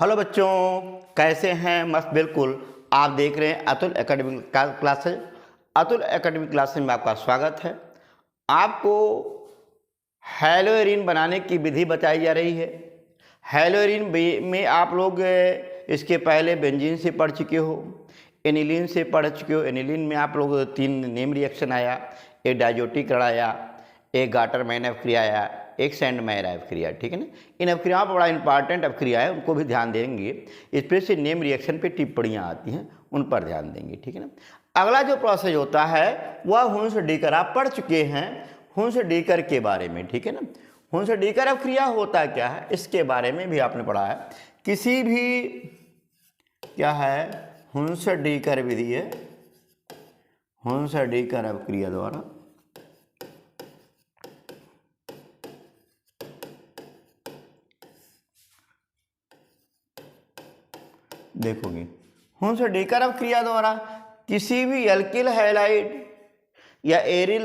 Hello बच्चों, कैसे हैं? मस्त बिल्कुल। आप देख रहे हैं Atul academic classes. Atul academic classes में आपका स्वागत है। आपको हेलोइरिन बनाने की विधि बताई जा रही है। हेलोइरिन में आप लोग इसके पहले बेंजीन से पढ़ चुके हो, एनिलीन से पढ़ चुके हो। एनिलीन में आप लोग 3 नेम रिएक्शन आया, एक डायजोटीकरण आया, एक गाटरमैन अभिक्रिया आया, एक सैंडमायर अभिक्रिया। ठीक है ना। इन अभिक्रियाओं पर बड़ा इंपॉर्टेंट अभिक्रिया है, उनको भी ध्यान देंगे। स्पेशली नेम रिएक्शन पे टिप्पणियाँ आती हैं, उन पर ध्यान देंगे। ठीक है ना। अगला जो प्रोसेस होता है वह हुंस डीकर, आप पढ़ चुके हैं हुंस डीकर के बारे में। ठीक है ना। हुंस डीकर अभिक्रिया होता क्या है इसके बारे में भी आपने पढ़ा है। किसी भी क्या है हुंस डीकर विधि है, हुंस डीकर अभिक्रिया द्वारा देखोगे, हुंस डीकर अभिक्रिया द्वारा किसी भी एल्किल हैलाइड या एरिल,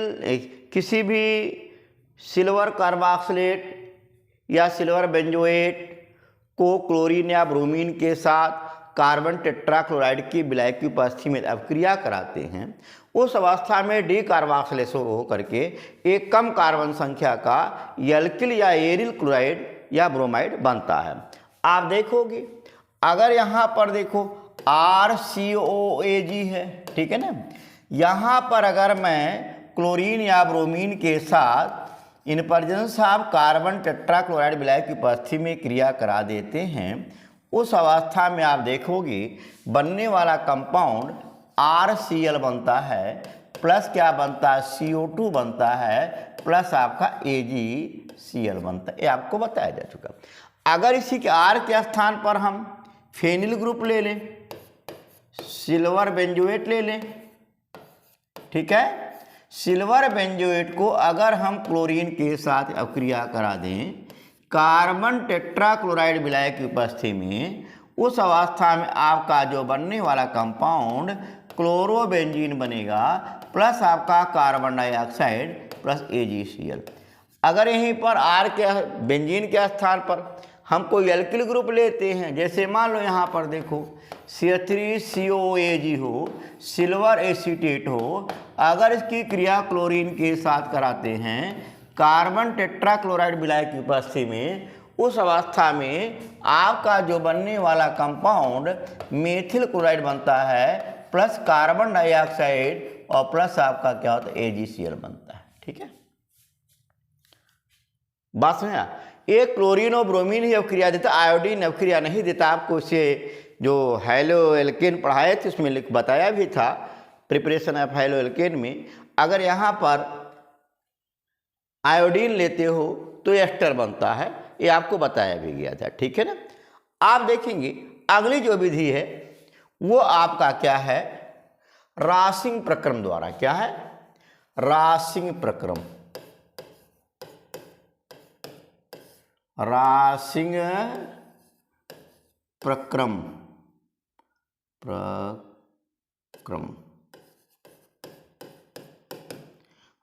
किसी भी सिल्वर कार्बोक्सिलेट या सिल्वर बेंजोएट को क्लोरीन या ब्रोमीन के साथ कार्बन टेट्राक्लोराइड की विलय की उपस्थिति में अभिक्रिया कराते हैं। उस अवस्था में डी कार्बोक्सिलेशन होकर के एक कम कार्बन संख्या का एल्किल या एरिल क्लोराइड या ब्रोमाइड बनता है। आप देखोगे अगर यहाँ पर देखो RCOAG है, ठीक है ना। यहाँ पर अगर मैं क्लोरीन या ब्रोमीन के साथ in presence of carbon tetrachloride विलय की उपस्थिति में क्रिया करा देते हैं, उस अवस्था में आप देखोगे बनने वाला कंपाउंड RCl बनता है, प्लस क्या बनता है CO2 बनता है, प्लस आपका AgCl बनता है। ये आपको बताया जा चुका। अगर इसी के R के स्थान पर हम फेनिल ग्रुप ले लें, सिल्वर बेंजोएट ले लें, ठीक है। सिल्वर बेंजोएट को अगर हम क्लोरीन के साथ अभिक्रिया करा दें कार्बन टेट्राक्लोराइड विलय की उपस्थिति में, उस अवस्था में आपका जो बनने वाला कंपाउंड क्लोरोबेंजीन बनेगा, प्लस आपका कार्बन डाइऑक्साइड प्लस AgCl। अगर यहीं पर R के बेंजीन के स्थान पर हम कोई एल्किल ग्रुप लेते हैं, जैसे मान लो यहाँ पर देखो C3COAG हो, सिल्वर एसीटेट हो, अगर इसकी क्रिया क्लोरीन के साथ कराते हैं कार्बन टेट्राक्लोराइड विलय की उपस्थिति में, उस अवस्था में आपका जो बनने वाला कंपाउंड मेथिल क्लोराइड बनता है, प्लस कार्बन डाइऑक्साइड और प्लस आपका क्या होता है AgCl बनता है। ठीक है, बात समझा। एक क्लोरीन और ब्रोमीन ही अभिक्रिया देता, आयोडीन अभिक्रिया नहीं देता। आपको इसे जो हैलो एल्केन पढ़ाए थे उसमें बताया भी था, प्रिपरेशन ऑफ हैलो एल्केन में। अगर यहाँ पर आयोडीन लेते हो तो एस्टर बनता है, ये आपको बताया भी गया था। ठीक है ना। आप देखेंगे अगली जो विधि है वो आपका क्या है, रासिंग प्रक्रम द्वारा। क्या है? रासिंग प्रक्रम। रासिंग प्रक्रम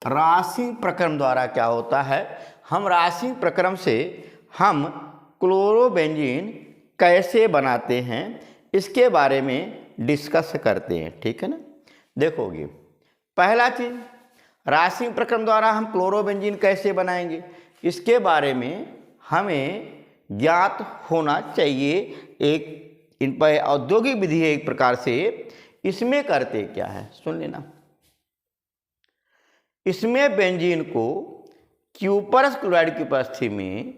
रासिंग प्रक्रम द्वारा क्या होता है, हम रासिंग प्रक्रम से हम क्लोरोबेंजीन कैसे बनाते हैं इसके बारे में डिस्कस करते हैं। ठीक है ना। देखोगे पहला चीज, रासिंग प्रक्रम द्वारा हम क्लोरोबेंजीन कैसे बनाएंगे इसके बारे में हमें ज्ञात होना चाहिए। एक इन पर औद्योगिक विधि है एक प्रकार से। इसमें करते क्या है सुन लेना। इसमें बेंजीन को क्यूपरस क्लोराइड की उपस्थिति में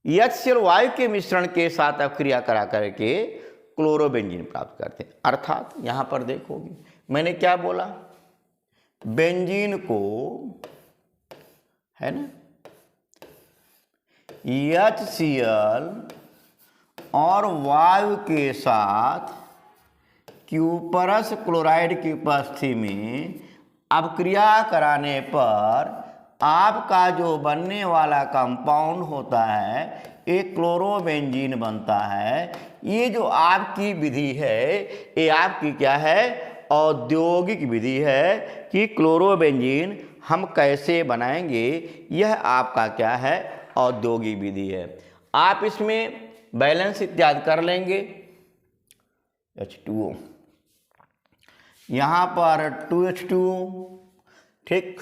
HCl वायु के मिश्रण के साथ अभिक्रिया करा करके क्लोरोबेंजीन प्राप्त करते हैं। अर्थात यहां पर देखोगे मैंने क्या बोला, बेंजीन को है ना HCl और वायु के साथ क्यूपरस क्लोराइड की उपस्थिति में अभिक्रिया कराने पर आपका जो बनने वाला कंपाउंड होता है एक क्लोरोबेंजीन बनता है। ये जो आपकी विधि है ये आपकी क्या है, औद्योगिक विधि है कि क्लोरोबेंजीन हम कैसे बनाएंगे, यह आपका क्या है, औद्योगिक विधि है। आप इसमें बैलेंस इत्यादि कर लेंगे। H2O, यहाँ पर 2H2O, ठीक,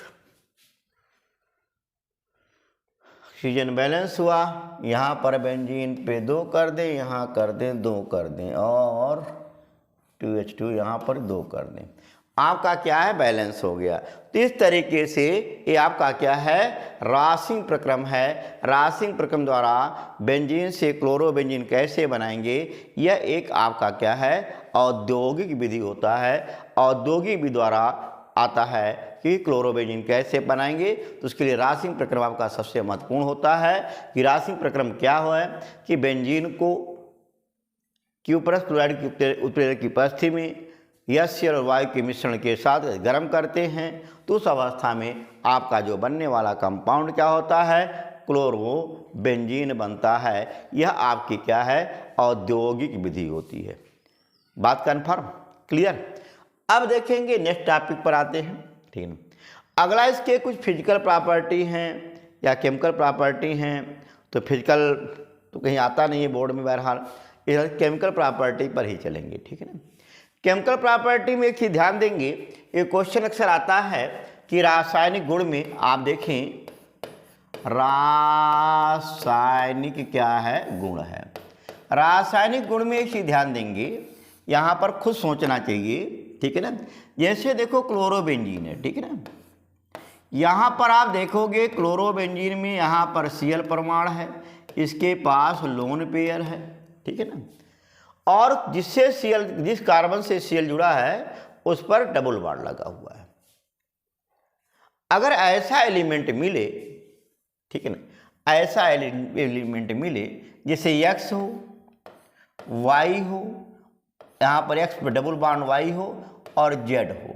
ऑक्सीजन बैलेंस हुआ। यहाँ पर बेंजीन पे 2 कर दें, यहाँ कर दें 2 कर दें, और 2H2 यहाँ पर 2 कर दें, आपका क्या है, बैलेंस हो गया। तो इस तरीके से ये आपका क्या है, रासिंग प्रक्रम है। रासिंग प्रक्रम द्वारा बेंजीन से क्लोरोबेंजीन कैसे बनाएंगे, यह एक आपका क्या है, औद्योगिक विधि होता है। औद्योगिक विधि द्वारा आता है कि क्लोरोबेंजीन कैसे बनाएंगे, तो उसके लिए रासिंग प्रक्रम आपका सबसे महत्वपूर्ण होता है। कि रासिंग प्रक्रम क्या हो है कि बेंजीन को क्यूपरस क्लोराइड की उत्प्रेरक की उपस्थिति में यस्य और वायु के मिश्रण के साथ गर्म करते हैं, तो उस अवस्था में आपका जो बनने वाला कंपाउंड क्या होता है, क्लोरोबेंजीन बनता है। यह आपकी क्या है, औद्योगिक विधि होती है। बात कन्फर्म, क्लियर। अब देखेंगे नेक्स्ट टॉपिक पर आते हैं, ठीक है। अगला इसके कुछ फिजिकल प्रॉपर्टी हैं या केमिकल प्रॉपर्टी हैं। तो फिजिकल तो कहीं आता नहीं है बोर्ड में, बहरहाल इधर केमिकल प्रॉपर्टी पर ही चलेंगे, ठीक है ना। केमिकल प्रॉपर्टी में एक चीज ध्यान देंगे, एक क्वेश्चन अक्सर आता है कि रासायनिक गुण में आप देखें, रासायनिक क्या है, गुण है। रासायनिक गुण में एक चीज ध्यान देंगे, यहाँ पर खुद सोचना चाहिए, ठीक है ना। जैसे देखो क्लोरोबेंजीन है, ठीक है ना, यहाँ पर आप देखोगे क्लोरोबेंजीन में यहाँ पर Cl परमाणु है, इसके पास लोन पेयर है, ठीक है ना, और जिससे Cl, जिस कार्बन से Cl जुड़ा है उस पर डबल बॉन्ड लगा हुआ है। अगर ऐसा एलिमेंट मिले, ठीक है ना, ऐसा एलिमेंट मिले जैसे X हो, Y हो, यहाँ पर X पर डबल बॉन्ड Y हो और Z हो,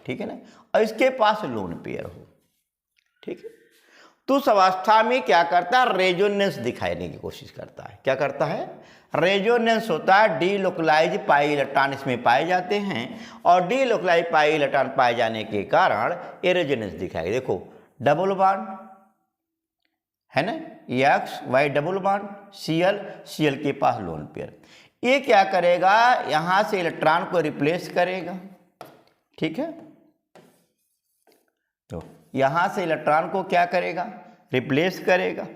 ठीक है ना, और इसके पास लोन पेयर हो, ठीक है, तो उस अवस्था में क्या करता है, रेजोनेंस दिखाने की कोशिश करता है। क्या करता है, रेजोनेंस होता है। डीलोकलाइज पाई इलेक्ट्रॉन इसमें पाए जाते हैं, और डीलोकलाइज पाई इलेक्ट्रॉन पाए जाने के कारण ये रेजोनेंस दिखाएगा। देखो डबल बॉन्ड है ना, X Y double bond, Cl के पास लोन पेयर, ये क्या करेगा, यहां से इलेक्ट्रॉन को रिप्लेस करेगा, ठीक है। तो यहां से इलेक्ट्रॉन को क्या करेगा, रिप्लेस करेगा।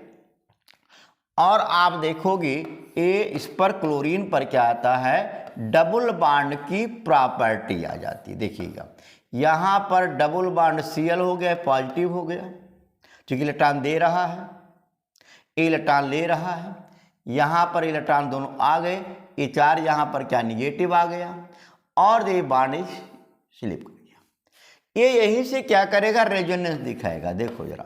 और आप देखोगे ये इस पर क्लोरीन पर क्या आता है, डबल बॉन्ड की प्रॉपर्टी आ जाती है। देखिएगा यहां पर डबल बॉन्ड Cl हो गया, पॉजिटिव हो गया, क्योंकि इलेक्ट्रॉन दे रहा है, इलेक्ट्रॉन ले रहा है। यहां पर इलेक्ट्रॉन दोनों आ गए, ये चार्ज यहां पर क्या निगेटिव आ गया, और ये बॉन्ड स्लिप कर गया। ये यहीं से क्या करेगा, रेजोनेंस दिखाएगा। देखो जरा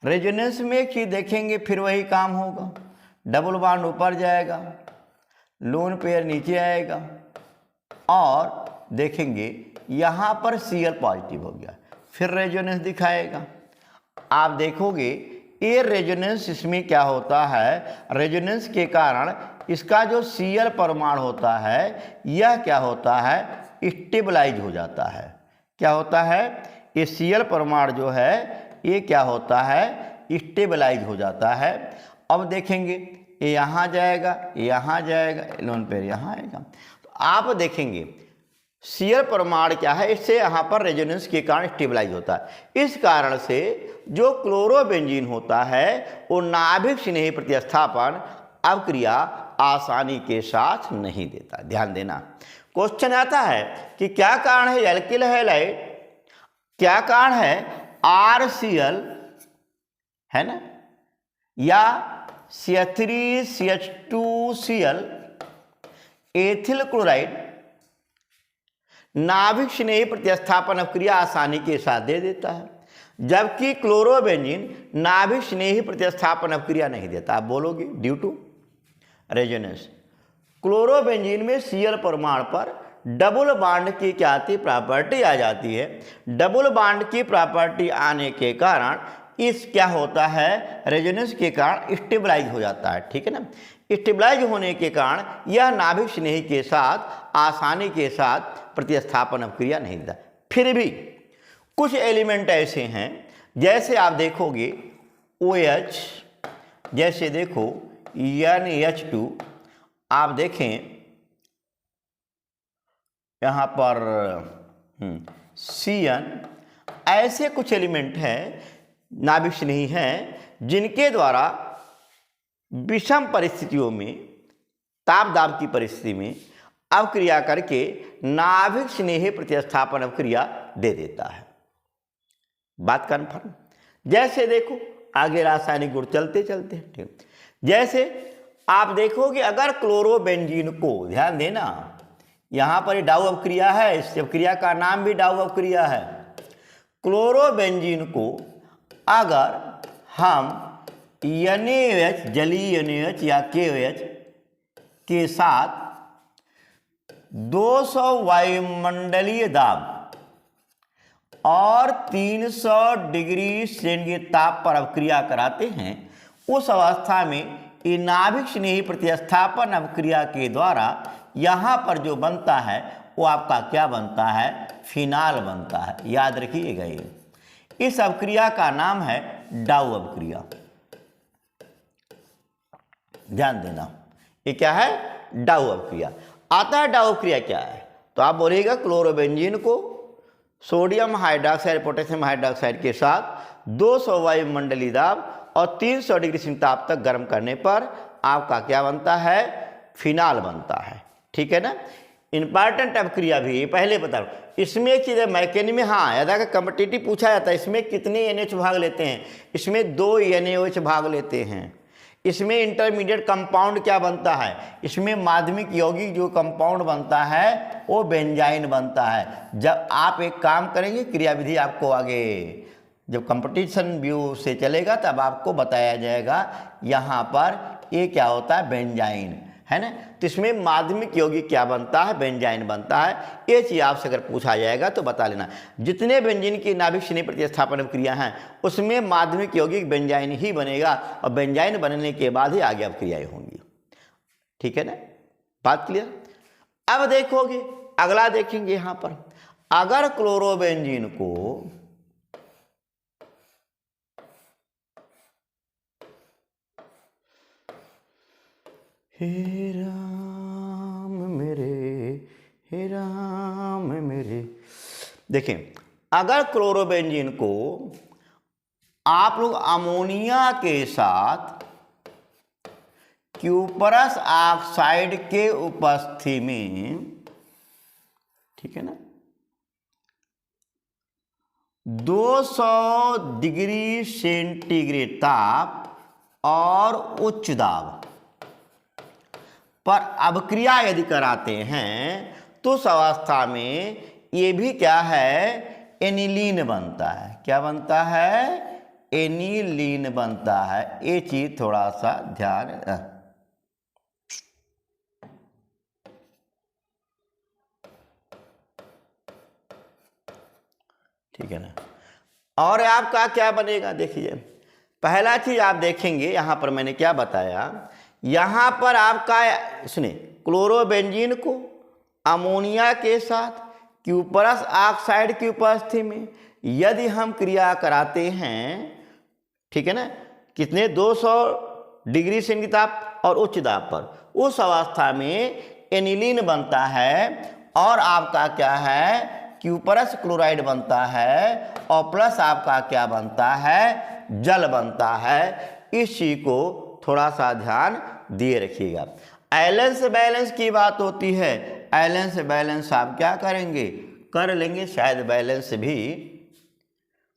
रेजोनेंस में एक चीज देखेंगे, फिर वही काम होगा, डबल बॉन्ड ऊपर जाएगा, लोन पेयर नीचे आएगा, और देखेंगे यहां पर Cl पॉजिटिव हो गया, फिर रेजोनेंस दिखाएगा। आप देखोगे ये रेजोनेंस इसमें क्या होता है, रेजोनेंस के कारण इसका जो Cl परमाणु होता है यह क्या होता है, स्टेबलाइज हो जाता है। क्या होता है, ये Cl परमाणु जो है ये क्या होता है, स्टेबलाइज हो जाता है। अब देखेंगे ये यहाँ जाएगा, यहाँ जाएगा, लोन पेयर यहाँ आएगा। तो आप देखेंगे Cl परमाणु क्या है, इससे यहाँ पर रेजोनेंस के कारण स्टेबलाइज होता है। इस कारण से जो क्लोरोबेंजीन होता है वो नाभिक स्नेही प्रतिस्थापन अवक्रिया आसानी के साथ नहीं देता। ध्यान देना, क्वेश्चन आता है कि क्या कारण है, एल्किल हैलाइड, क्या कारण है RCl है ना, या CH3CH2Cl एथिल क्लोराइड नाभिक स्नेही प्रतिस्थापन अवक्रिया आसानी के साथ दे देता है, जबकि क्लोरोबेंजीन नाभिक स्नेही प्रतिस्थापन अवक्रिया नहीं देता। आप बोलोगे ड्यू टू रेजोनेंस। क्लोरोबेंजीन में Cl परमाणु पर डबल बॉन्ड की क्या आती प्रॉपर्टी आ जाती है। डबल बॉन्ड की प्रॉपर्टी आने के कारण इस क्या होता है, रेजोनेंस के कारण स्टेबलाइज हो जाता है, ठीक है ना। स्टेबलाइज होने के कारण यह नाभिक स्नेही के साथ आसानी के साथ प्रतिस्थापन अवक्रिया नहीं देता। फिर भी कुछ एलिमेंट ऐसे हैं, जैसे आप देखोगे OH, जैसे देखो NH2, आप देखें यहाँ पर CN, ऐसे कुछ एलिमेंट हैं नाभिक स्नेही हैं जिनके द्वारा विषम परिस्थितियों में, ताप दाब की परिस्थिति में अवक्रिया करके नाभिक स्नेही प्रतिस्थापन अवक्रिया दे देता है। बात कन्फर्म। जैसे देखो आगे रासायनिक गुण चलते चलते हैं, ठीक। जैसे आप देखोगे अगर क्लोरोबेंजीन को, ध्यान देना यहाँ पर डाउ अवक्रिया है, इस अवक्रिया का नाम भी डाउ अवक्रिया है। क्लोरोबेंजीन को अगर हम NaOH, जलीय NaOH या KOH के साथ 200 वायुमंडलीय दाब और 300 डिग्री सेंटीग्रेड ताप पर अवक्रिया कराते हैं, उस अवस्था में ये नाभिक स्नेही प्रतिस्थापन अवक्रिया के द्वारा यहाँ पर जो बनता है वो आपका क्या बनता है, फिनाल बनता है। याद रखिएगा ये, इस अवक्रिया का नाम है डाउ अवक्रिया। ध्यान देना, ये क्या है, डाउ अवक्रिया। आता है डाउ अवक्रिया क्या है, तो आप बोलिएगा क्लोरोबेंजीन को सोडियम हाइड्रोक्साइड पोटेशियम हाइड्रोक्साइड के साथ 200 वायुमंडलीय दाब और 300 डिग्री सेंटीग्रेड ताप तक गर्म करने पर आपका क्या बनता है, फिनाल बनता है। ठीक है ना। इंपॉर्टेंट अवक्रिया भी ये पहले बता रहा हूँ। इसमें एक चीज़ है मैकेनिज्म में, हाँ याद आएगा, कॉम्पिटिटिव पूछा जाता है इसमें कितने NH भाग लेते हैं, इसमें 2 NaOH भाग लेते हैं। इसमें इंटरमीडिएट कंपाउंड क्या बनता है, इसमें माध्यमिक यौगिक जो कंपाउंड बनता है वो बेंजाइन बनता है। जब आप एक काम करेंगे, क्रियाविधि आपको आगे जब कंपटीशन व्यू से चलेगा तब आपको बताया जाएगा यहाँ पर ये क्या होता है, बेंजाइन, है ना। तो इसमें माध्यमिक यौगिक क्या बनता है, बेंजाइन बनता है। ये चीज़ आपसे अगर पूछा जाएगा तो बता लेना। जितने बेंजीन की नाभिक स्नेही प्रतिस्थापन क्रिया हैं उसमें माध्यमिक यौगिक बेंजाइन ही बनेगा और बेंजाइन बनने के बाद ही आगे अब क्रियाएँ होंगी। ठीक है ना, बात क्लियर। अब देखोगे अगला देखेंगे यहाँ पर, अगर क्लोरोबेंजीन को हे राम मेरे, देखें अगर क्लोरोबेंजीन को आप लोग अमोनिया के साथ क्यूपरस ऑक्साइड के उपस्थिति में, ठीक है ना, 200 डिग्री सेंटीग्रेड ताप और उच्च दाब पर अवक्रिया यदि कराते हैं तो उस अवस्था में ये भी क्या है, एनिलीन बनता है। क्या बनता है, एनिलीन बनता है। ये चीज थोड़ा सा ध्यान, ठीक है ना। और आपका क्या बनेगा, देखिए पहला चीज आप देखेंगे यहाँ पर मैंने क्या बताया, यहाँ पर आपका सुने क्लोरोबेंजीन को अमोनिया के साथ क्यूपरस ऑक्साइड की उपस्थिति में यदि हम क्रिया कराते हैं, ठीक है ना, कितने 200 डिग्री सेंटीग्रेड ताप और उच्च दाब पर, उस अवस्था में एनिलीन बनता है और आपका क्या है, क्यूपरस क्लोराइड बनता है और प्लस आपका क्या बनता है, जल बनता है। इस चीज को थोड़ा सा ध्यान दिए रखिएगा। एलेंस बैलेंस की बात होती है, एलेंस बैलेंस आप क्या करेंगे, कर लेंगे, शायद बैलेंस भी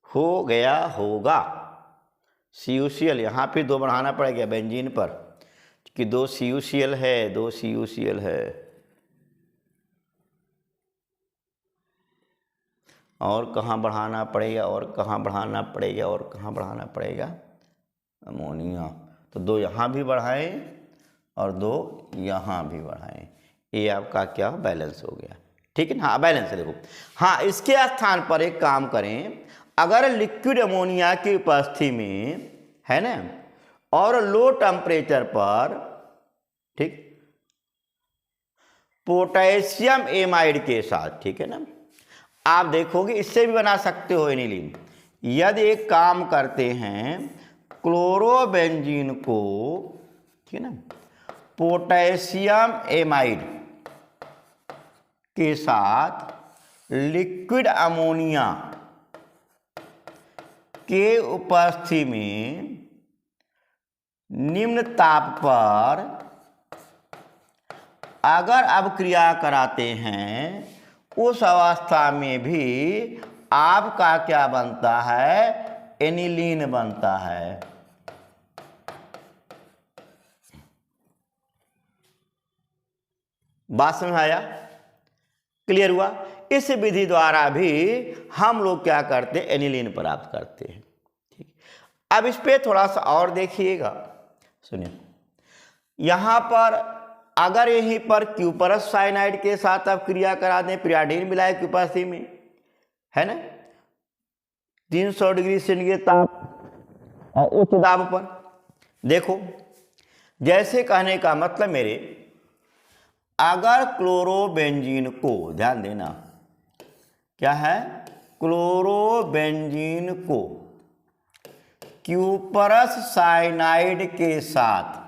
हो गया होगा। CuCl यहाँ पे 2 बढ़ाना पड़ेगा बेंजीन पर कि 2 CuCl है, 2 CuCl है। और कहाँ बढ़ाना पड़ेगा, और कहाँ बढ़ाना पड़ेगा, और कहाँ बढ़ाना पड़ेगा, अमोनिया। तो 2 यहाँ भी बढ़ाएं और 2 यहाँ भी बढ़ाएं। ये आपका क्या बैलेंस हो गया, ठीक है ना। हाँ बैलेंस है, देखो हाँ इसके स्थान पर एक काम करें, अगर लिक्विड अमोनिया की उपस्थिति में है ना और लो टेम्परेचर पर, ठीक, पोटेशियम एमाइड के साथ, ठीक है ना, आप देखोगे इससे भी बना सकते हो एनिलीन। यदि एक काम करते हैं, क्लोरोबेंजीन को ठीक है ना। पोटेशियम एमाइड के साथ लिक्विड अमोनिया के उपस्थिति में निम्न ताप पर अगर अब क्रिया कराते हैं, उस अवस्था में भी आपका क्या बनता है, एनिलीन बनता है। बात समझ आया, क्लियर हुआ। इस विधि द्वारा भी हम लोग क्या करते हैं, एनिलीन प्राप्त करते हैं। ठीक, अब इस पे थोड़ा सा और देखिएगा, सुनिए। यहां पर अगर यहीं पर क्यूपरस साइनाइड के साथ आप क्रिया करा दें पिरियाडीन विलायक की उपस्थिति में, है ना, 300 डिग्री सेंटीग्रेड ताप और उच्च दाब पर, देखो जैसे कहने का मतलब मेरे, अगर क्लोरोबेंजीन को, ध्यान देना क्या है, क्लोरोबेंजीन को क्यूपरस साइनाइड के साथ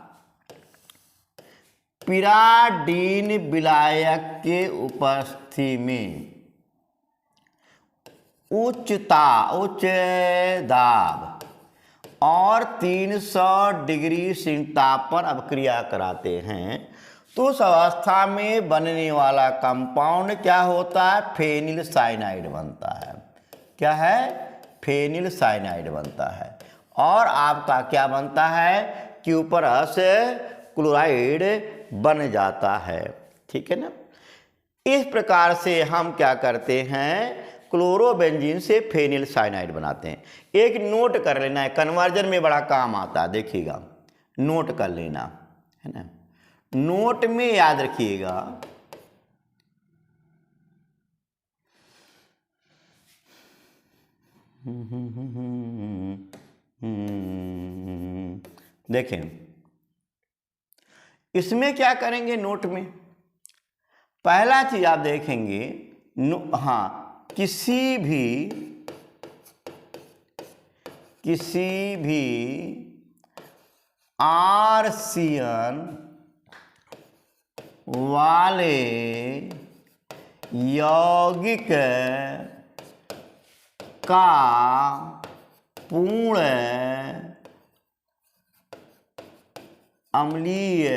पिराडीन विलायक के उपस्थिति में उच्च दाब और 300 डिग्री सेंटीग्रेड ताप पर अब क्रिया कराते हैं, तो उस अवस्था में बनने वाला कंपाउंड क्या होता है, फेनिल साइनाइड बनता है। क्या है, फेनिल साइनाइड बनता है। और आपका क्या बनता है, क्यूपरस क्लोराइड बन जाता है। ठीक है ना। इस प्रकार से हम क्या करते हैं, क्लोरोबेंजीन से फेनिल साइनाइड बनाते हैं। एक नोट कर लेना है, कन्वर्जन में बड़ा काम आता है, देखिएगा, नोट कर लेना है ना। नोट में याद रखिएगा, देखें इसमें क्या करेंगे, नोट में पहला चीज आप देखेंगे, हाँ, किसी भी आरसीएन वाले यौगिक का पूर्ण अम्लीय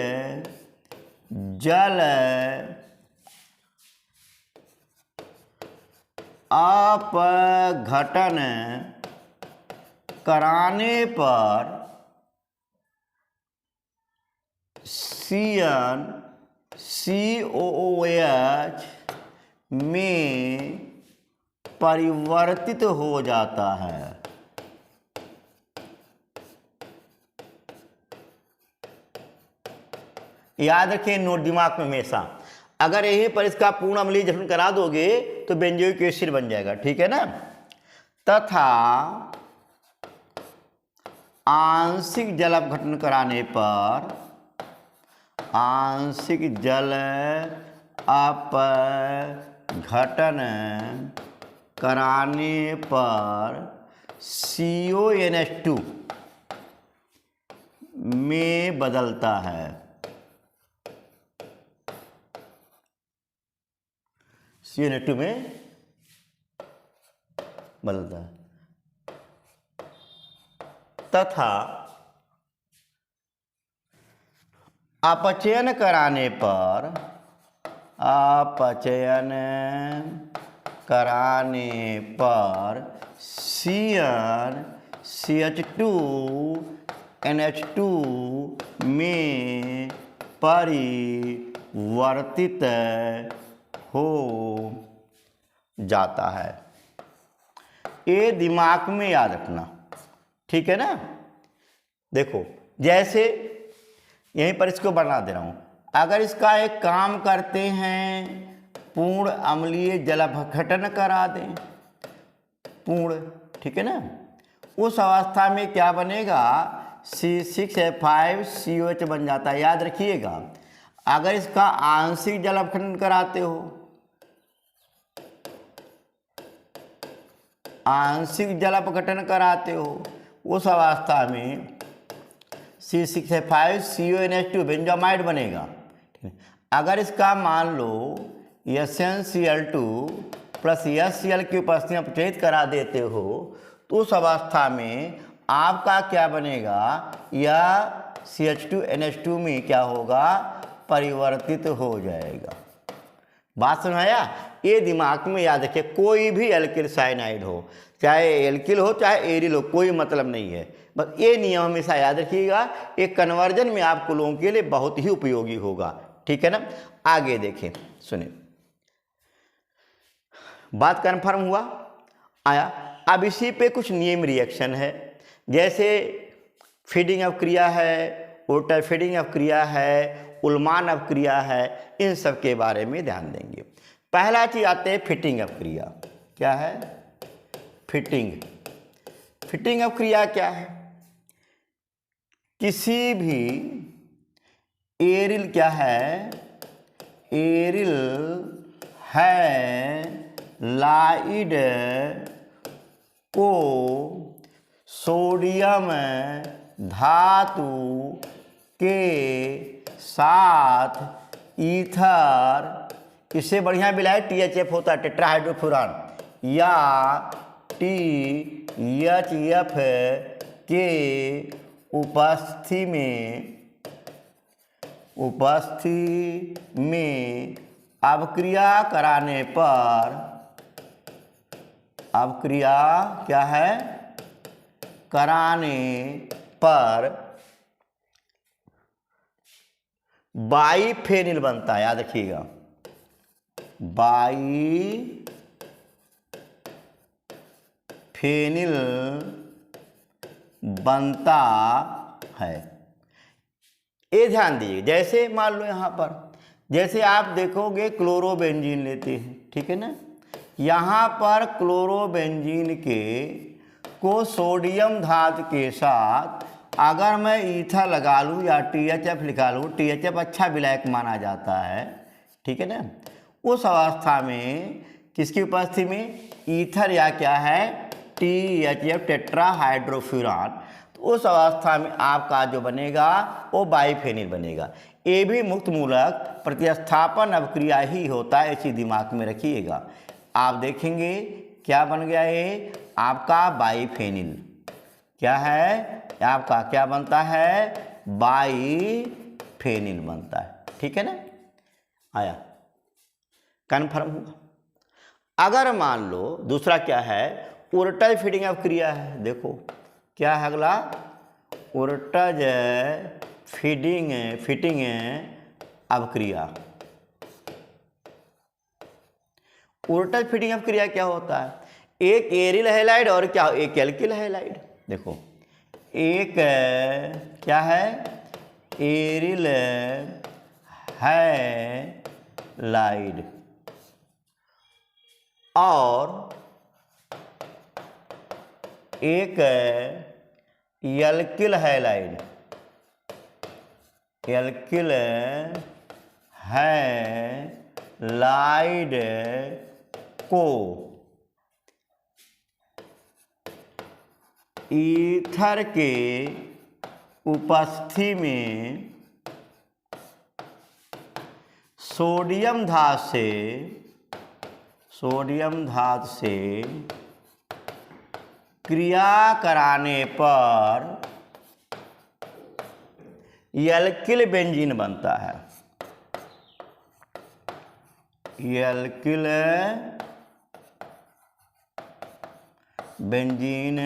जल अपघटन कराने पर CnCOOH में परिवर्तित हो जाता है। याद रखें, नोट दिमाग में हमेशा, अगर यहीं पर इसका पूर्ण अम्लीय जलन करा दोगे तो बेंजोइक एसिड बन जाएगा। ठीक है ना। तथा आंशिक जल अपघटन कराने पर, आंशिक जल अपघटन कराने पर CONH2 में बदलता है। CONH2 में बदलता है। तथा अपचयन कराने पर, CnCH2NH2 में परिवर्तित हो जाता है। ये दिमाग में याद रखना। ठीक है ना। देखो जैसे यहीं पर इसको बना दे रहा हूं, अगर इसका एक काम करते हैं, पूर्ण अम्लीय जल अपघटन करा दें, पूर्ण, ठीक है ना, उस अवस्था में क्या बनेगा, C6H5COH बन जाता है। याद रखिएगा, अगर इसका आंशिक जल अपघटन कराते हो, आंशिक जल अपघटन कराते हो, उस अवस्था में C6H5CONH2 बेंजामाइड बनेगा। अगर इसका मान लो SnCl2 प्लस HCl की उपस्थिति में अपचयित करा देते हो तो उस अवस्था में आपका क्या बनेगा, यह CH2NH2 में क्या होगा, परिवर्तित हो जाएगा। बात समझ आया? ये दिमाग में याद रखिए, कोई भी एल्किल साइनाइड हो, चाहे एल्किल हो चाहे एरिल हो, कोई मतलब नहीं है। बस ये नियम हमेशा याद रखिएगा, ये कन्वर्जन में आपको लोगों के लिए बहुत ही उपयोगी होगा। ठीक है ना? आगे देखें, सुनिए, बात कन्फर्म हुआ आया। अब इसी पे कुछ नियम रिएक्शन है, जैसे फीडिंग अपक्रिया है, ओटर फीडिंग अपक्रिया है, उल्मान अपक्रिया है, इन सब के बारे में ध्यान देंगे। पहला चीज आते हैं फिटिंग अपक्रिया। क्या है? फिटिंग अपक्रिया क्या है? किसी भी एरिल क्या है, एरिल हैलाइड को सोडियम धातु के साथ ईथर, इससे बढ़िया मिलाए THF होता है, टेट्राहाइड्रोफ्यूरान, या THF के उपस्थिति में अपक्रिया कराने पर, अपक्रिया क्या है, कराने पर बाइफेनिल बनता है। याद रखिएगा, बाइफेनिल बनता है। ये ध्यान दीजिए, जैसे मान लो यहाँ पर, जैसे आप देखोगे क्लोरोबेंजीन लेते हैं, ठीक है ना, यहाँ पर क्लोरोबेंजीन को सोडियम धातु के साथ अगर मैं ईथर लगा लूँ या THF लिखा लूँ, THF अच्छा विलायक माना जाता है, ठीक है ना, उस अवस्था में किसकी उपस्थिति में, ईथर या क्या है, THF टेट्राहाइड्रोफ्यूरान, तो उस अवस्था में आपका जो बनेगा वो बाइफेनिल बनेगा। ये भी मुक्त मूलक प्रतिस्थापन अपक्रिया ही होता है, इसी दिमाग में रखिएगा। आप देखेंगे क्या बन गया, ये आपका बाइफेनिल क्या है, आपका क्या बनता है, बाइफेनिल बनता है। ठीक है ना, आया, कन्फर्म हुआ। अगर मान लो दूसरा क्या है, उर्टज फीडिंग अपक्रिया है। देखो क्या है अगला, उर्टज फीडिंग अपक्रिया। उर्टज फीडिंग अपक्रिया क्या होता है, एक एरिल हैलाइड और क्या, एक एल्किल हैलाइड। देखो एक क्या है, एरिल हैलाइड और एक एल्किल हैलाइड, एल्किल हैलाइड को ईथर के उपस्थिति में सोडियम धातु से क्रिया कराने पर एल्किल बेंजीन बनता है, एल्किल बेंजीन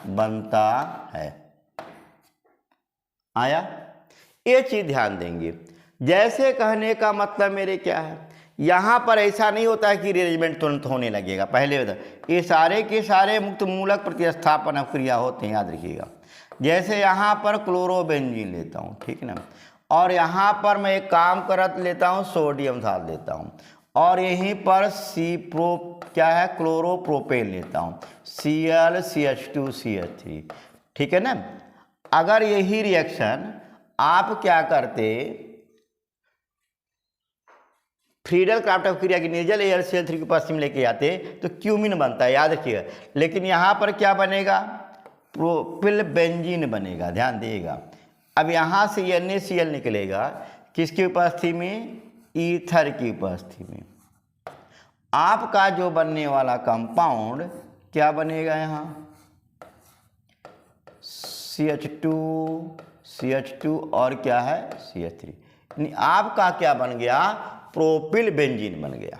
बनता है। आया, ये चीज ध्यान देंगे। जैसे कहने का मतलब मेरे क्या है, यहाँ पर ऐसा नहीं होता है कि रिअरेंजमेंट तुरंत होने लगेगा। पहले ये सारे के सारे मुक्त मूलक प्रतिस्थापन अपक्रिया होते हैं, याद रखिएगा। जैसे यहाँ पर क्लोरोबेंजीन लेता हूँ, ठीक ना, और यहाँ पर मैं एक काम कर लेता हूँ, सोडियम धातु लेता हूँ, और यहीं पर क्या है, क्लोरोप्रोपेन लेता हूँ, ClCH2CH3, ठीक है ना। अगर यही रिएक्शन आप क्या करते, फ्रीडल क्राफ्ट अपक्रिया की निर्जल AlCl3 की उपस्थिति में लेके आते तो क्यूमिन बनता है, याद रखिएगा। लेकिन यहाँ पर क्या बनेगा, प्रोपिल बेंजीन बनेगा, ध्यान दिएगा। अब यहाँ से NaCl निकलेगा, किसकी उपस्थिति में? ईथर की उपस्थिति में। आपका जो बनने वाला कंपाउंड क्या बनेगा? यहाँ CH2 और क्या है? CH3। यानी आपका क्या बन गया? प्रोपिल बेंजीन बन गया।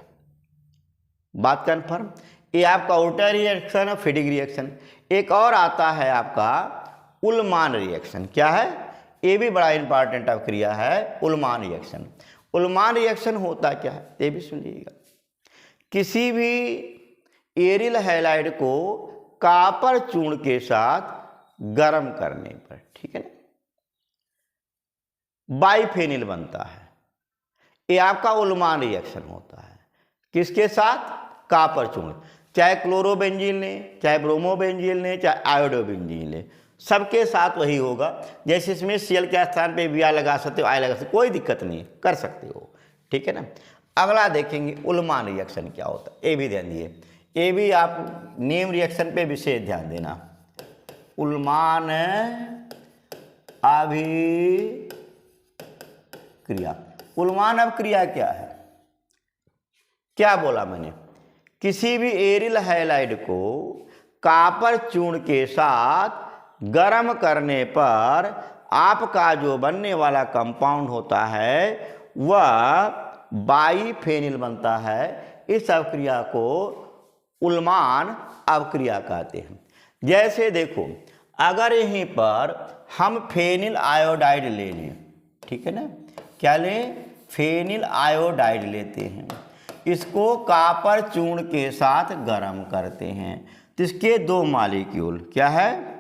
बात कन्फर्म। ये आपका उल्टा रिएक्शन है, फीडिंग रिएक्शन। एक और आता है आपका उल्मान रिएक्शन। क्या है? ये भी बड़ा इंपॉर्टेंट अब क्रिया है, उल्मान रिएक्शन। उल्मान रिएक्शन होता क्या है ये भी सुनिएगा। किसी भी एरिल हैलाइड को कॉपर चूर्ण के साथ गर्म करने पर, ठीक है ना, बाइफेनिल बनता है। ये आपका उल्मान रिएक्शन होता है। किसके साथ? कॉपर चूर्ण। चाहे क्लोरोबेंजीन लें, चाहे ब्रोमोबेंजीन लें, चाहे आयोडोबेंजीन लें, सबके साथ वही होगा। जैसे इसमें Cl के स्थान पे Br लगा सकते हो, I लगा सकते हो, कोई दिक्कत नहीं, कर सकते हो, ठीक है ना। अगला देखेंगे उल्मान रिएक्शन क्या होता है, ये भी ध्यान दिए। ये भी आप नेम रिएक्शन पे विशेष ध्यान देना। उल्मान अभिक्रिया। उल्मान अभिक्रिया क्या है? क्या बोला मैंने? किसी भी एरिल हैलाइड को कॉपर चूर्ण के साथ गर्म करने पर आपका जो बनने वाला कंपाउंड होता है वह बाइफेनिल बनता है। इस अभिक्रिया को उल्मान अभिक्रिया कहते हैं। जैसे देखो, अगर यहीं पर हम फेनिल आयोडाइड ले लें, ठीक है ना, क्या लें? फेनिल आयोडाइड लेते हैं, इसको कॉपर चूर्ण के साथ गर्म करते हैं, तो इसके दो मॉलिक्यूल क्या है?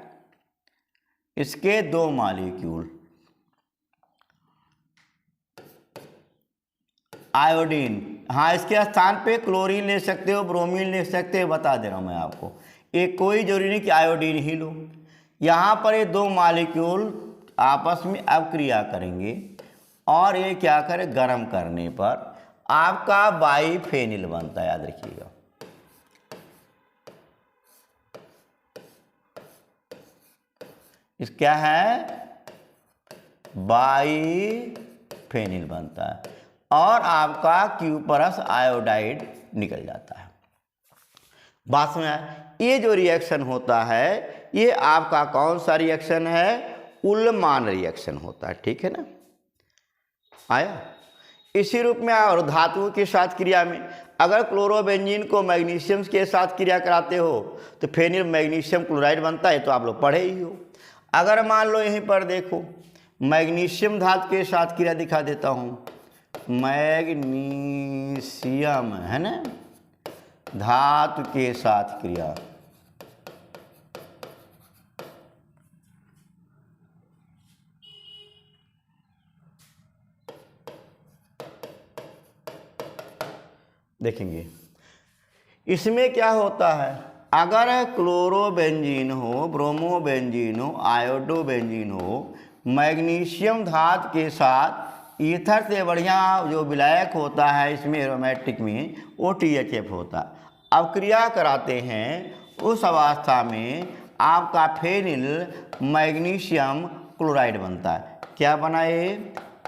इसके दो मॉलिक्यूल आयोडीन, हाँ, इसके स्थान पे क्लोरीन ले सकते हो, ब्रोमीन ले सकते हो, बता दे रहा हूँ मैं आपको। एक कोई जरूरी नहीं कि आयोडीन ही लो। यहाँ पर ये दो मॉलिक्यूल आपस में अभिक्रिया करेंगे और ये क्या करे? गर्म करने पर आपका बाइफेनिल बनता है, याद रखिएगा। इस क्या है? बाइफेनिल बनता है और आपका क्यूपरस आयोडाइड निकल जाता है। बात में ये जो रिएक्शन होता है ये आपका कौन सा रिएक्शन है? उल्मान रिएक्शन होता है, ठीक है ना। आया? इसी रूप में और धातुओं के साथ क्रिया में अगर क्लोरोबेंजीन को मैग्नीशियम के साथ क्रिया कराते हो तो फेनिल मैग्नीशियम क्लोराइड बनता है, तो आप लोग पढ़े ही हो। अगर मान लो यहीं पर देखो, मैग्नीशियम धातु के साथ क्रिया दिखा देता हूँ, मैग्नीशियम है ना, धातु के साथ क्रिया, देखेंगे इसमें क्या होता है। अगर क्लोरोबेंजीन हो, ब्रोमोबेंजीन हो, आयोडोबेंजीन हो, मैग्नीशियम धातु के साथ ईथर से बढ़िया जो विलायक होता है इसमें एरोमेटिक में, वो THF होता है। अब क्रिया कराते हैं, उस अवस्था में आपका फेनिल मैग्नीशियम क्लोराइड बनता है। क्या बनाए?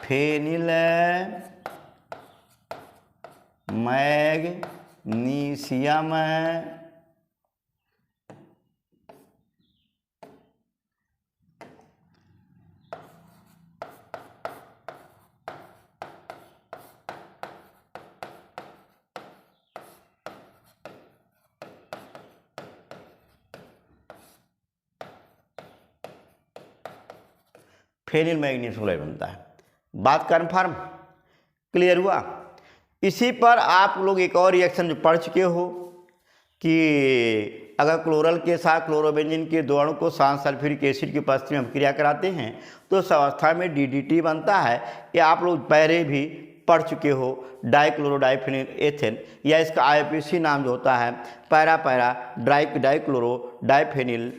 Phenyl magnesium phenyl magnesium chloride बनता है। बात कन्फर्म, क्लियर हुआ? इसी पर आप लोग एक और रिएक्शन जो पढ़ चुके हो कि अगर क्लोरल के साथ क्लोरोबेंजीन के दो अणु को शांत सल्फ्यूरिक एसिड की उपस्थिति में अभिक्रिया कराते हैं तो उस अवस्था में DDT बनता है। ये आप लोग पहले भी पढ़ चुके हो, डाइक्लोरोडाइफेनिल एथेन, या इसका IUPAC नाम जो होता है para para dichloro diphenyl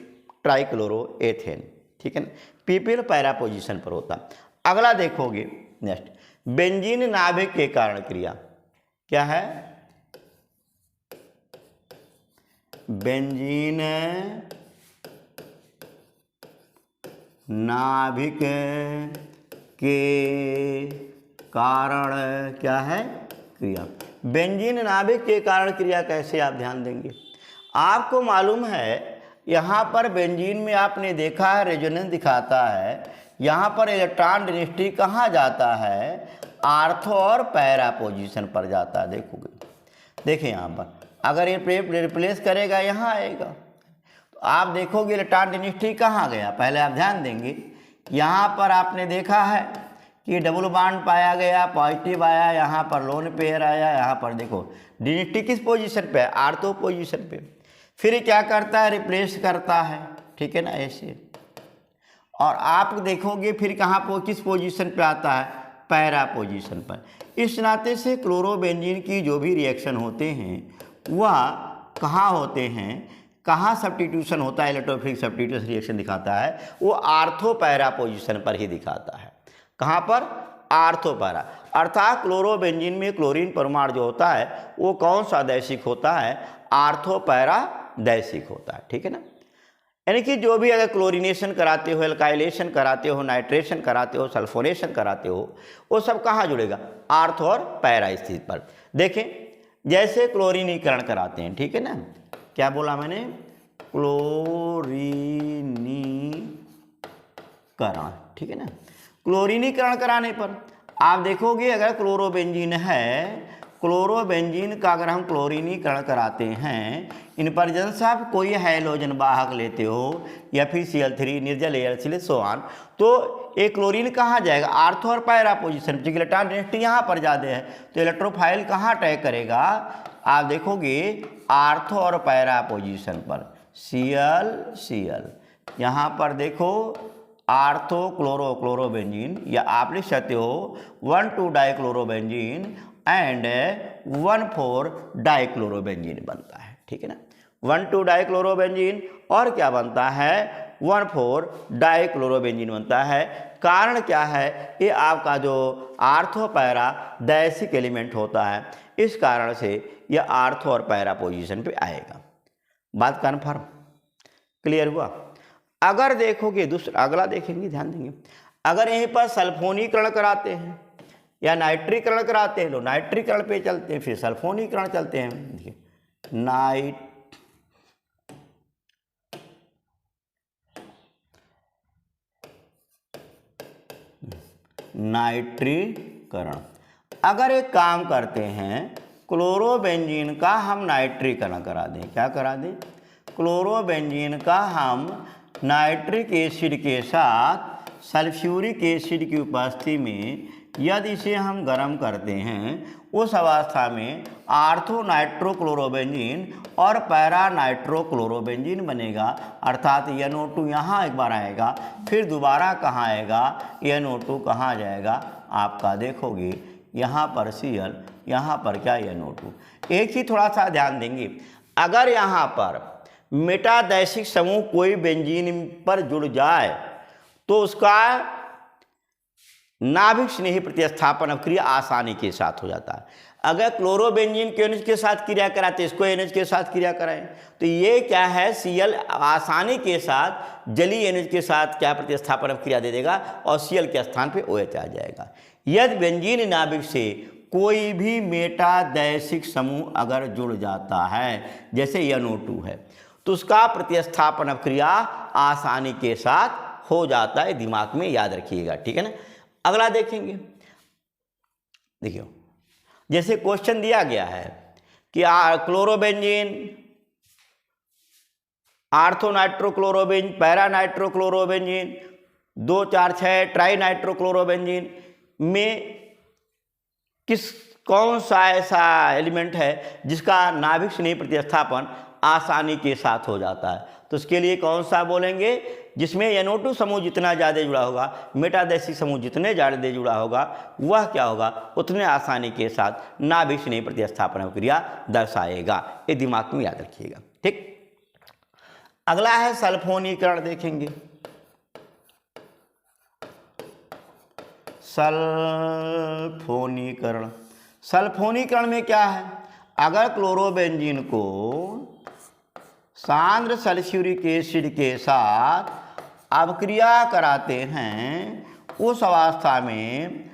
trichloro ethane, ठीक है ना। पीपीएल पैरा पोजीशन पर होता। अगला देखोगे नेक्स्ट, बेंजीन नाभिक के कारण क्रिया क्या है? बेंजीन नाभिक के कारण क्या है? क्रिया। बेंजीन नाभिक के कारण क्रिया कैसे, आप ध्यान देंगे। आपको मालूम है यहाँ पर बेंजीन में आपने देखा है रेजोनेंस दिखाता है, यहाँ पर इलेक्ट्रॉन डेंसिटी कहाँ जाता है? आर्थो और पैरा पोजीशन पर जाता है। देखोगे, देखिए यहाँ पर अगर ये रिप्लेस करेगा यहाँ आएगा, तो आप देखोगे इलेक्ट्रॉन डेंसिटी कहाँ गया। पहले आप ध्यान देंगे, यहाँ पर आपने देखा है कि डबल बॉन्ड पाया गया, पॉजिटिव आया, यहाँ पर लोन पेयर आया, यहाँ पर देखो डेंसिटी किस पोजीशन पे है? आर्थो पोजीशन पे। फिर क्या करता है? रिप्लेस करता है, ठीक है ना, ऐसे। और आप देखोगे फिर कहाँ किस पोजीशन पे आता है? पैरा पोजीशन पर। इस नाते से क्लोरोबेंजीन की जो भी रिएक्शन होते हैं वह कहाँ होते हैं, कहाँ सब्स्टिट्यूशन होता है, इलेक्ट्रोफिलिक सब्स्टिट्यूशन रिएक्शन दिखाता है, वो आर्थो पैरा पोजीशन पर ही दिखाता है। कहाँ पर? Ortho para. अर्थात क्लोरोबेंजीन में क्लोरीन परमाणु जो होता है वो कौन सा दैशिक होता है? आर्थो पैरा दैशिक होता है, ठीक है ना। यानी कि जो भी अगर क्लोरीनेशन कराते हो, एल्काइलेशन कराते हो, नाइट्रेशन कराते हो, सल्फोनेशन कराते हो, वो सब कहाँ जुड़ेगा? आर्थो और पैरा स्थिति पर। देखें, जैसे क्लोरीनीकरण कराते हैं, ठीक है ना, क्या बोला मैंने? क्लोरीनीकरण, ठीक है ना। क्लोरीनीकरण कराने पर आप देखोगे अगर क्लोरोबेंजीन है, क्लोरोबेंजीन का अगर हम क्लोरीनीकरण कराते हैं, इन पर जन साहब कोई हैलोजन वाहक लेते हो या फिर Cl3 निर्जल एल्सिल सोआन, तो एक क्लोरीन कहाँ जाएगा? आर्थो और पैरा पोजीशन। इलेक्ट्रॉन डेंसिटी यहाँ पर ज़्यादा है तो इलेक्ट्रोफाइल कहाँ टैग करेगा? आप देखोगे आर्थो और पैरा पोजीशन पर। Cl यहाँ पर देखो आर्थो क्लोरोबेंजीन, या आप लिख सकते हो 1,2 डाइक्लोरोबेंजीन एंड 1,4 डाइक्लोरोबेंजीन बनता है, ठीक है ना। 1,2 डाइक्लोरोबेंजीन और क्या बनता है? 1,4 डाइक्लोरोबेंजीन बनता है। कारण क्या है? ये आपका जो आर्थो पैरा दैशिक एलिमेंट होता है, इस कारण से यह आर्थो और पैरा पोजीशन पे आएगा। बात कन्फर्म, क्लियर हुआ? अगर देखोगे दूसरा, अगला देखेंगे, ध्यान देंगे, अगर यहीं पर सल्फोनीकरण कराते हैं या नाइट्रीकरण कराते हैं, तो नाइट्रीकरण पे चलते हैं, फिर सल्फोनीकरण चलते हैं। देखिए, नाइट्रीकरण। अगर एक काम करते हैं, क्लोरोबेंजीन का हम नाइट्रीकरण करा दें, क्या करा दें? क्लोरोबेंजीन का हम नाइट्रिक एसिड के साथ सल्फ्यूरिक एसिड की उपस्थिति में यदि इसे हम गर्म करते हैं, उस अवस्था में आर्थो नाइट्रोक्लोरोबेंजीन और पैरा नाइट्रोक्लोरोबेंजीन बनेगा। अर्थात NO2 यहाँ एक बार आएगा, फिर दोबारा कहाँ आएगा? NO2 कहाँ जाएगा? आपका देखोगे यहाँ पर Cl, यहाँ पर क्या? NO2। एक ही थोड़ा सा ध्यान देंगे, अगर यहाँ पर मेटादैशिक समूह कोई बेंजीन पर जुड़ जाए तो उसका नाभिक स्नेही प्रतिस्थापन अभिक्रिया आसानी के साथ हो जाता है। अगर क्लोरोबेंजीन के NH के साथ क्रिया कराते, इसको NH के साथ क्रिया कराएं, तो ये क्या है? Cl आसानी के साथ जलीय NH के साथ क्या प्रतिस्थापन अभिक्रिया दे देगा और Cl के स्थान पे OH आ जाएगा। यदि बेंजीन नाभिक से कोई भी मेटादैशिक समूह अगर जुड़ जाता है, जैसे NO2 है, तो उसका प्रतिस्थापन अभिक्रिया आसानी के साथ हो जाता है। दिमाग में याद रखिएगा, ठीक है ना। अगला देखेंगे, देखिए, जैसे क्वेश्चन दिया गया है कि chlorobenzene, ortho nitrochlorobenzene, para nitrochlorobenzene, 2, 4, 6 try nitrochlorobenzene में कौन सा ऐसा एलिमेंट है जिसका नाभिक स्नेही प्रतिस्थापन आसानी के साथ हो जाता है? तो उसके लिए कौन सा बोलेंगे? जिसमें NO2 समूह जितना ज़्यादा जुड़ा होगा, मेटादैशिक समूह जितने ज़्यादा जुड़ा होगा, वह क्या होगा? उतने आसानी के साथ नाभिक स्नेही प्रतिस्थापन अभिक्रिया दर्शाएगा। ये दिमाग में याद रखिएगा, ठीक। अगला है सल्फोनीकरण, देखेंगे। सल्फोनीकरण, सल्फोनीकरण में क्या है? अगर क्लोरोबेंजीन को सांद्र सल्फ्यूरिक एसिड के साथ अवक्रिया कराते हैं उस अवस्था में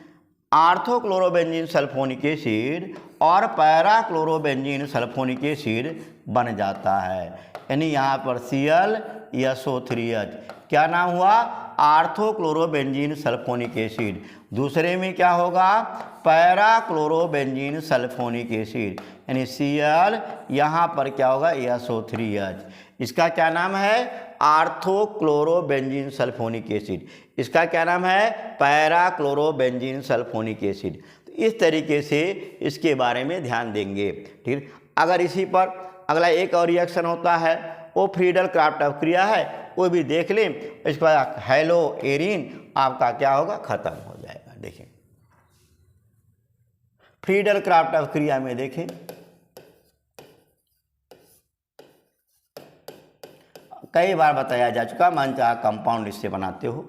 आर्थोक्लोरोबेंजीन सल्फोनिक एसिड और पैराक्लोरोबेंजीन सल्फोनिक एसिड बन जाता है। यानी यहाँ पर ClSO3H क्या नाम हुआ, आर्थोक्लोरोबेंजीन सल्फोनिक एसिड। दूसरे में क्या होगा, पैराक्लोरोबेंजीन सल्फोनिक एसिड, यानी Cl, यहाँ पर क्या होगा SO3H। इसका क्या नाम है, आर्थोक्लोरोबेंजीन सल्फोनिक एसिड। इसका क्या नाम है, पैराक्लोरोबेंजीन सल्फोनिक एसिड। तो इस तरीके से इसके बारे में ध्यान देंगे, ठीक है। अगर इसी पर अगला एक और रिएक्शन होता है, वो फ्रीडल क्राफ्ट अवक्रिया है, वो भी देख लें। इसके बाद हेलो एरिन आपका क्या होगा, खत्म हो जाएगा। देखें फ्रीडल क्राफ्ट अवक्रिया में देखें, कई बार बताया जा चुका, मनचाहा कंपाउंड इससे बनाते हो।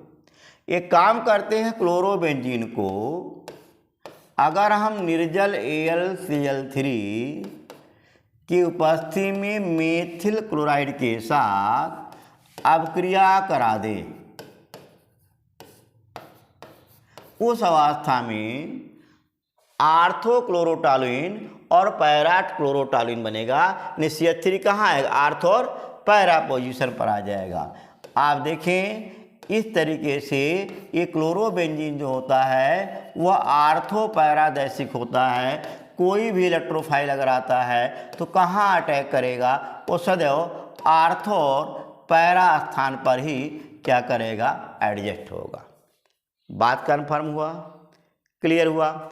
एक काम करते हैं, क्लोरोबेंजीन को अगर हम निर्जल AlCl3 की उपस्थिति में मेथिल क्लोराइड के साथ अवक्रिया करा दें, उस अवस्था में आर्थोक्लोरोटॉलुइन और पैराक्लोरोटॉलुइन बनेगा। CH3 कहाँ है, आर्थो और पैरा पोजीशन पर आ जाएगा। आप देखें इस तरीके से ये क्लोरोबेंजीन जो होता है वह आर्थो पैरादैशिक होता है। कोई भी इलेक्ट्रोफाइल अगर आता है तो कहाँ अटैक करेगा, वो सदैव आर्थो और पैरा स्थान पर ही क्या करेगा, एडजस्ट होगा। बात कन्फर्म हुआ, क्लियर हुआ।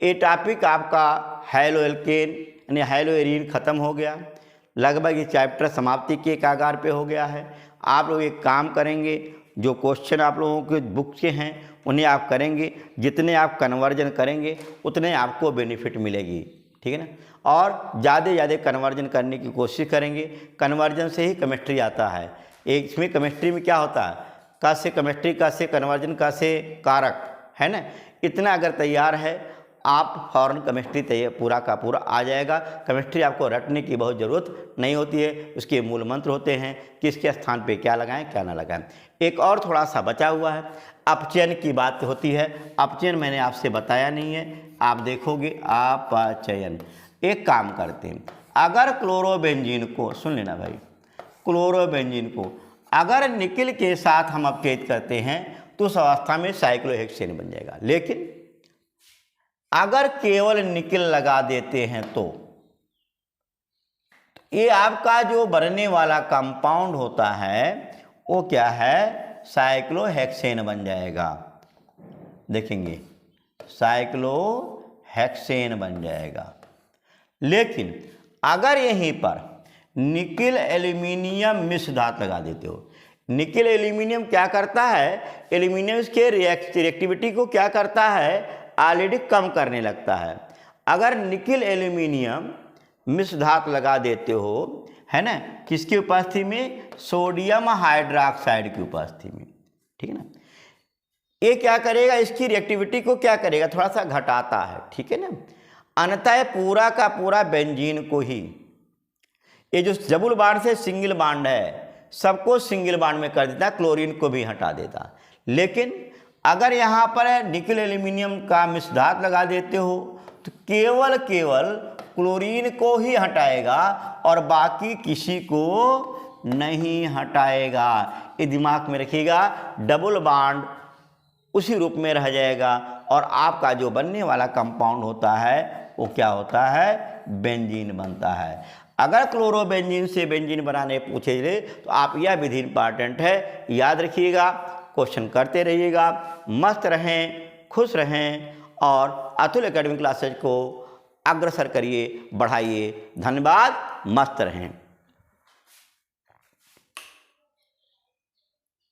ये टॉपिक आपका हेलो एल्केन यानी हेलो एरीन खत्म हो गया। लगभग ये चैप्टर समाप्ति के कागार पे हो गया है। आप लोग एक काम करेंगे, जो क्वेश्चन आप लोगों के बुक के हैं उन्हें आप करेंगे। जितने आप कन्वर्जन करेंगे उतने आपको बेनिफिट मिलेगी, ठीक है ना। और ज़्यादा कन्वर्जन करने की कोशिश करेंगे। कन्वर्जन से ही केमिस्ट्री आता है। एक इसमें केमिस्ट्री में क्या होता है, का से केमिस्ट्री, का से कन्वर्जन, का से कारक, है ना। इतना अगर तैयार है आप फॉरेन केमिस्ट्री तैयार पूरा का पूरा आ जाएगा। केमिस्ट्री आपको रटने की बहुत ज़रूरत नहीं होती है। उसके मूल मंत्र होते हैं, किसके स्थान पे क्या लगाएं क्या ना लगाएं। एक और थोड़ा सा बचा हुआ है, अपचयन की बात होती है। अपचयन मैंने आपसे बताया नहीं है, आप देखोगे अपचयन। एक काम करते हैं, अगर क्लोरोबेंजीन को सुन लेना भाई, क्लोरोबेंजीन को अगर निकिल के साथ हम अपचयित करते हैं तो उस अवस्था में साइक्लोहेक्सेन बन जाएगा। लेकिन अगर केवल निकिल लगा देते हैं तो ये आपका जो बनने वाला कंपाउंड होता है वो क्या है, साइक्लोहेक्सेन बन जाएगा। देखेंगे साइक्लोहेक्सेन बन जाएगा। लेकिन अगर यहीं पर निकिल एल्यूमिनियम मिश्र धातु लगा देते हो, निकिल एल्यूमिनियम क्या करता है, एल्यूमिनियम के रिएक्टिविटी को क्या करता है, ऑलरेडी कम करने लगता है। अगर निकिल एल्यूमिनियम मिश्र धातु लगा देते हो, है ना, किसकी उपस्थिति में, सोडियम हाइड्रोक्साइड की उपस्थिति में, ठीक है ना। ये क्या करेगा, इसकी रिएक्टिविटी को क्या करेगा, थोड़ा सा घटाता है, ठीक है ना। अंततः पूरा का पूरा बेंजीन को ही, ये जो डबल बांड से सिंगल बांड है सबको सिंगल बांड में कर देता, क्लोरीन को भी हटा देता। लेकिन अगर यहाँ पर निकिल एल्यूमिनियम का मिश्र धातु लगा देते हो तो केवल क्लोरीन को ही हटाएगा और बाकी किसी को नहीं हटाएगा। ये दिमाग में रखिएगा, डबल बॉन्ड उसी रूप में रह जाएगा और आपका जो बनने वाला कंपाउंड होता है वो क्या होता है, बेंजीन बनता है। अगर क्लोरोबेंजीन से बेंजीन बनाने पूछे जाए तो आप यह विधि इंपॉर्टेंट है, याद रखिएगा, क्वेश्चन करते रहिएगा। मस्त रहें, खुश रहें और अतुल एकेडमी क्लासेज को अग्रसर करिए, बढ़ाइए। धन्यवाद, मस्त रहें।